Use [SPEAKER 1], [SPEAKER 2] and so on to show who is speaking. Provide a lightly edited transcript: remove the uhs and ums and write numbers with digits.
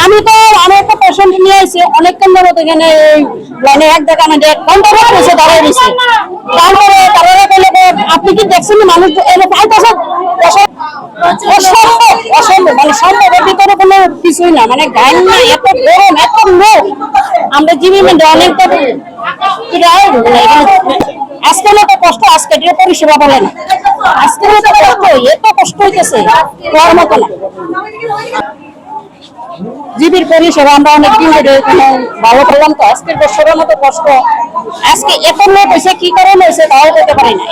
[SPEAKER 1] আমি তো একটা পেশেন্ট নিয়ে আসছি অনেকক্ষণ ধরে এখানে মানে এক দোকানে ঘন্টা রয়েছে দাঁড়িয়ে দিচ্ছে। তারপরে তারা বলে আপনি কি দেখছেন মানুষ অসম্ভব মানে সম্ভবের ভিতরে কোনো কিছুই না, মানে গান না, এত গরম এত লোক আমরা জীবী মধ্যে অনেক আজকে মতো কষ্ট, আজকে পরিষেবা বলে না, আজকে মতো কষ্ট এত কষ্ট হইতেছে তোর মতো না। জীবির পরিষেবা আমরা অনেকদিন ধরে ভালো করলাম, তো আজকের বছরের মতো কষ্ট আজকে এত লোক হয়েছে কি কারণ হয়েছে তাও বলতে পারি না।